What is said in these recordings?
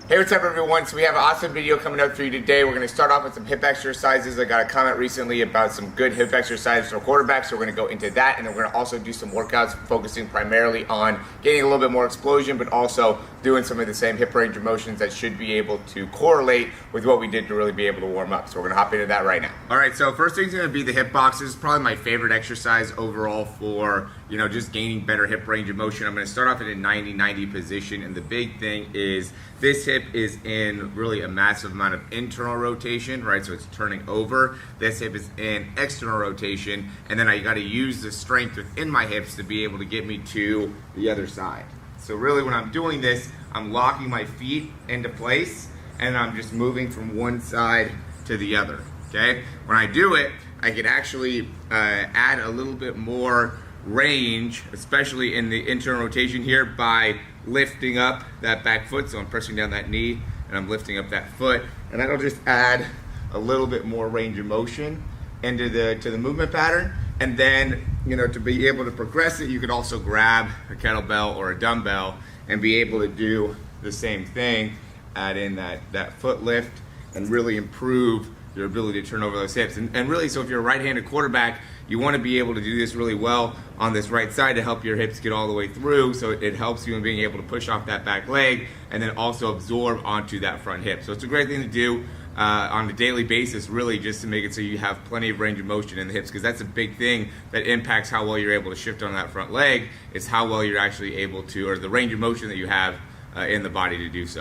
Hey, what's up everyone? So we have an awesome video coming up for you today. We're going to start off with some hip exercises. I got a comment recently about some good hip exercises for quarterbacks, so we're going to go into that, and then we're going to also do some workouts focusing primarily on getting a little bit more explosion, but also doing some of the same hip range of motions that should be able to correlate with what we did to really be able to warm up. So we're going to hop into that right now. All right, so first thing's going to be the hip boxes. Probably my favorite exercise overall for, just gaining better hip range of motion. I'm going to start off in a 90-90 position, and the big thing is this hip is in really a massive amount of internal rotation, right? So it's turning over. This hip is in external rotation, and then I got to use the strength within my hips to be able to get me to the other side. So really when I'm doing this, I'm locking my feet into place, and I'm just moving from one side to the other, okay? When I do it, I can actually add a little bit more range, especially in the internal rotation here, by lifting up that back foot. So I'm pressing down that knee and I'm lifting up that foot, and that'll just add a little bit more range of motion into the movement pattern. And then, to be able to progress it, you could also grab a kettlebell or a dumbbell and be able to do the same thing, add in that foot lift, and really improve your ability to turn over those hips. And really, so if you're a right-handed quarterback, you want to be able to do this really well on this right side to help your hips get all the way through, so it helps you in being able to push off that back leg and then also absorb onto that front hip. So it's a great thing to do on a daily basis, really, just to make it so you have plenty of range of motion in the hips, because that's a big thing that impacts how well you're able to shift on that front leg. It's how well you're actually able to, or the range of motion that you have in the body to do so.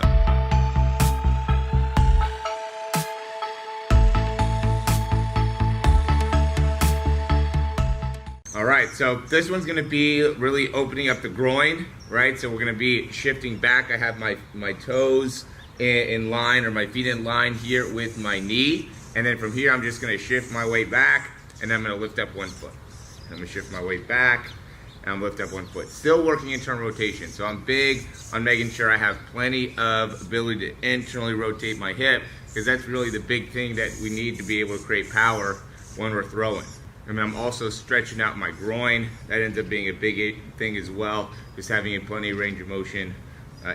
All right, so this one's gonna be really opening up the groin, right? So we're gonna be shifting back. I have my toes in line, or my feet in line here with my knee. And then from here, I'm just gonna shift my weight back, and I'm gonna lift up one foot. I'm gonna shift my weight back, and I'm lift up one foot. Still working internal rotation. So I'm big on making sure I have plenty of ability to internally rotate my hip, because that's really the big thing that we need to be able to create power when we're throwing. And I'm also stretching out my groin. That ends up being a big thing as well, just having plenty of range of motion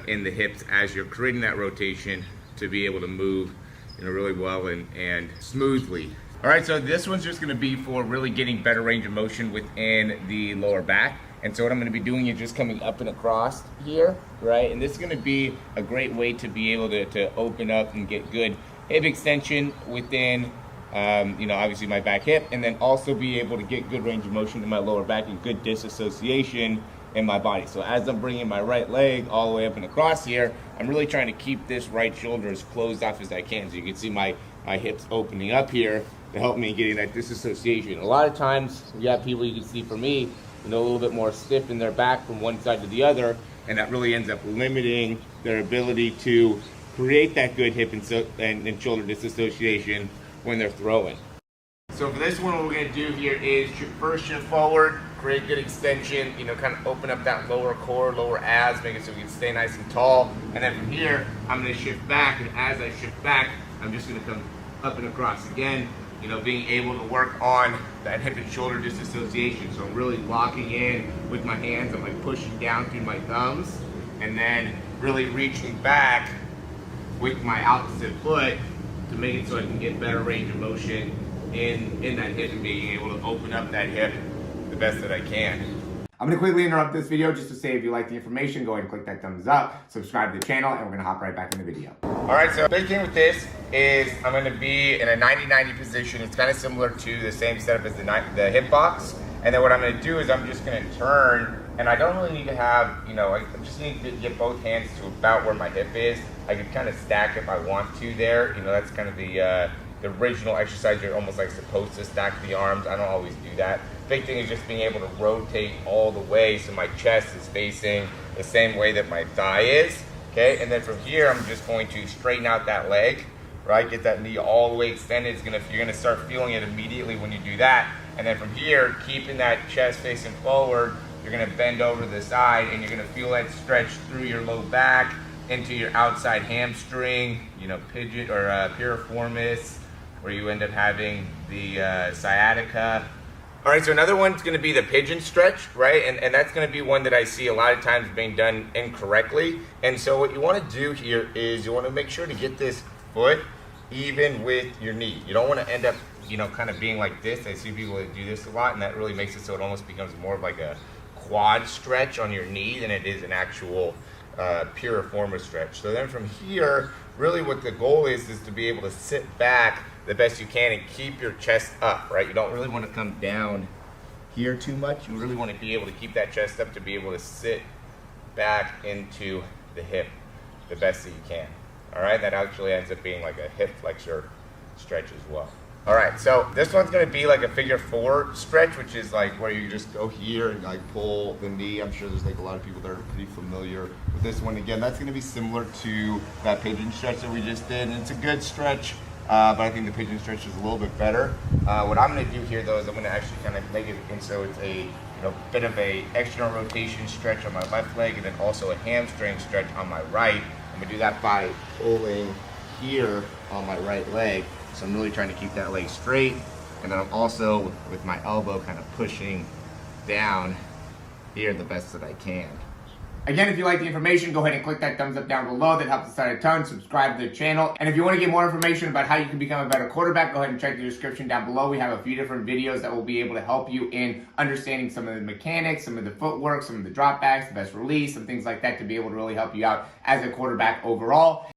in the hips as you're creating that rotation to be able to move really well and smoothly. All right, so this one's just gonna be for really getting better range of motion within the lower back. And so what I'm gonna be doing is just coming up and across here, right? And this is gonna be a great way to be able to open up and get good hip extension within obviously my back hip, and then also be able to get good range of motion in my lower back and good disassociation in my body. So as I'm bringing my right leg all the way up and across here, I'm really trying to keep this right shoulder as closed off as I can. So you can see my hips opening up here to help me getting that disassociation. A lot of times you have people, you can see for me, a little bit more stiff in their back from one side to the other, and that really ends up limiting their ability to create that good hip and shoulder disassociation when they're throwing. So for this one, what we're gonna do here is first shift forward, create good extension, kind of open up that lower core, lower abs, make it so we can stay nice and tall. And then from here, I'm gonna shift back, and as I shift back, I'm just gonna come up and across. Again, being able to work on that hip and shoulder disassociation. So I'm really locking in with my hands. I'm like pushing down through my thumbs, and then really reaching back with my opposite foot to make it so I can get better range of motion in that hip and being able to open up that hip the best that I can. I'm gonna quickly interrupt this video just to say, if you like the information, go ahead and click that thumbs up, subscribe to the channel, and we're gonna hop right back in the video. All right, so the big thing with this is I'm gonna be in a 90-90 position. It's kind of similar to the same setup as the hip box. And then what I'm gonna do is I'm just gonna turn, and I don't really need to have, I just need to get both hands to about where my hip is. I can kind of stack if I want to there. That's kind of the original exercise. You're almost like supposed to stack the arms. I don't always do that. Big thing is just being able to rotate all the way so my chest is facing the same way that my thigh is, okay? And then from here, I'm just going to straighten out that leg, right? Get that knee all the way extended. You're gonna start feeling it immediately when you do that. And then from here, keeping that chest facing forward, you're gonna bend over to the side, and you're gonna feel that stretch through your low back into your outside hamstring, pigeon or piriformis, where you end up having the sciatica, All right, so another one's going to be the pigeon stretch, right? And that's going to be one that I see a lot of times being done incorrectly. And so what you want to do here is you want to make sure to get this foot even with your knee. You don't want to end up, kind of being like this. I see people that do this a lot, and that really makes it so it almost becomes more of like a quad stretch on your knee than it is an actual piriformis stretch. So then from here, really what the goal is to be able to sit back the best you can and keep your chest up, right? You don't really want to come down here too much. You really want to be able to keep that chest up to be able to sit back into the hip the best that you can. All right, that actually ends up being like a hip flexor stretch as well. All right, so this one's gonna be like a figure 4 stretch, which is like where you just go here and like pull the knee. I'm sure there's like a lot of people that are pretty familiar with this one. Again, that's gonna be similar to that pigeon stretch that we just did, and it's a good stretch, but I think the pigeon stretch is a little bit better. What I'm gonna do here though is I'm gonna actually kind of make it, and so it's a bit of a external rotation stretch on my left leg, and then also a hamstring stretch on my right. I'm gonna do that by pulling here on my right leg. So I'm really trying to keep that leg straight, and then I'm also with my elbow kind of pushing down here the best that I can. Again, if you like the information, go ahead and click that thumbs up down below. That helps us out a ton. Subscribe to the channel. And if you want to get more information about how you can become a better quarterback, go ahead and check the description down below. We have a few different videos that will be able to help you in understanding some of the mechanics, some of the footwork, some of the dropbacks, the best release, some things like that to be able to really help you out as a quarterback overall.